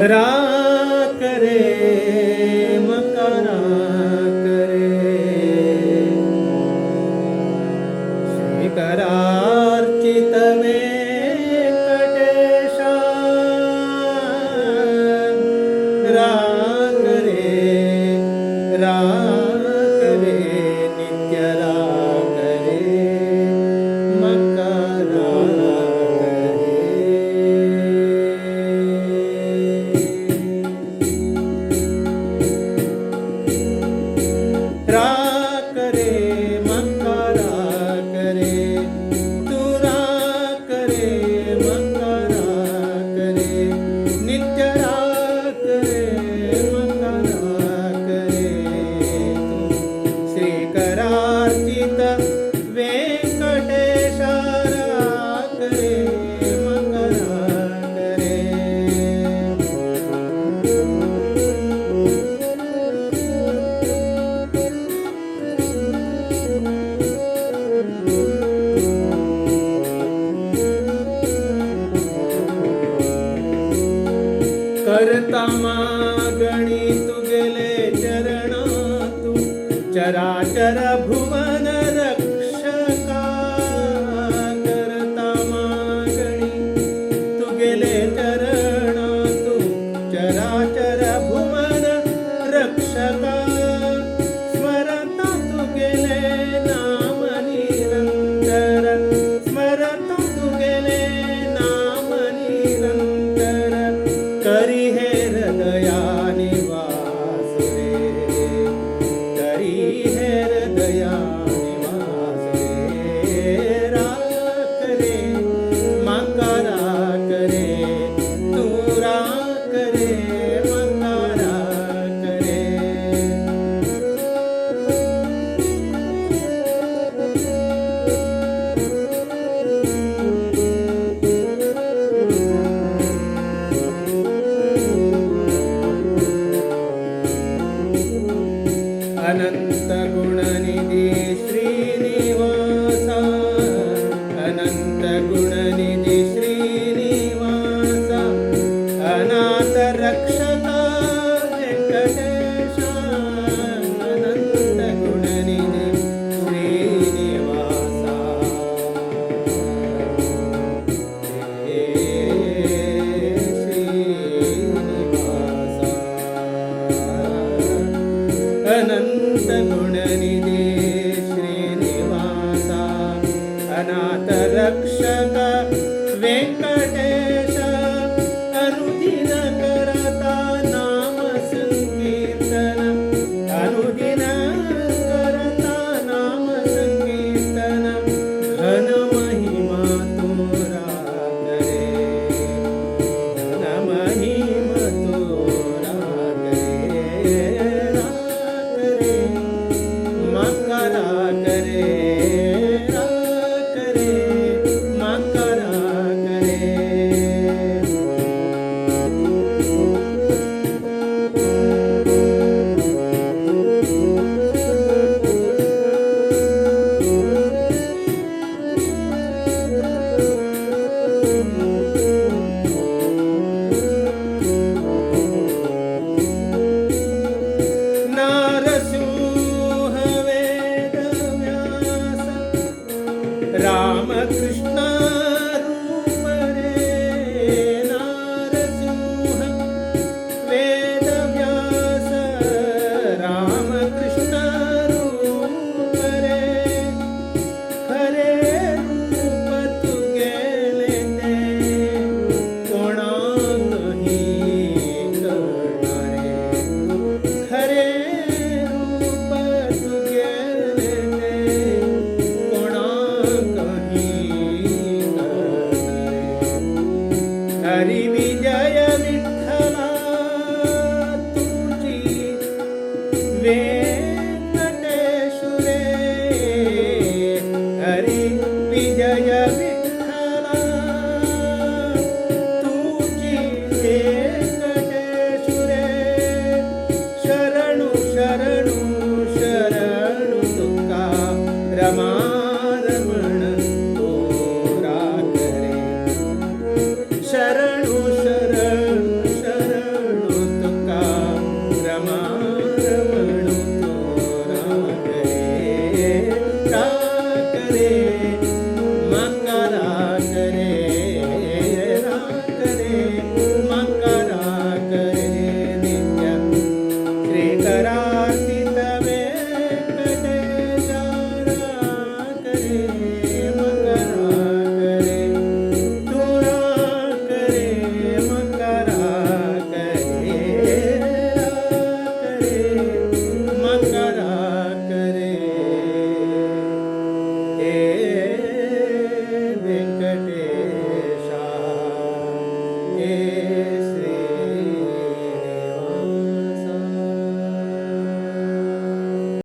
रा करे मकरा करे श्रीकरार्चित वेंकटेशा रा करे नित्य रा करे मकरा रा करे मकरा करे तू रा करे मकरा करे नित्य रा करे मकरा करे श्रीकरार्चित वेंकटेशा रा करे मकरा करे करता मागणी तू गेले चरणा तू चराचर भुवन रक्षका करता मागणी तू गेले चरणा तू चराचर भुवन रक्षका स्मरता तू गेले नाम निरंतर स्मरता तू गेले नाम निरंतर करी हे हृदया निवास रे करी हे हृदया निवास रे रा करे मकरा करे तू रा करे मकरा करे अनंत गुणनिधी श्रीनिवासा अनंत गुणनिधी श्रीनिवासा अनाथ रक्षका वेंकटेशा अनंत गुणनिधी श्रीनिवासा हे श्रीनिवासा अनंत गुणनिधी श्रीनिवासा अनाथ रक्षक वेंकटेश अनुदिन करता नाम संकीर्तन अनुदिन करता नाम संकीर्तन घन महिमा तोरा करे घन महिमा तोरा करे मकरा करे रा करे मकरा करे रामकृष्ण रूप रे नारसिंह वेदव्यास रामकृष्ण रूप रे खरे रूप तू गेले ते कोणाकही कळणारे खरे रूप तू गेले ते हरी विजय विठ्ठला तुझी वेंकटेशुरे हरी विजय विठ्ठला तुझी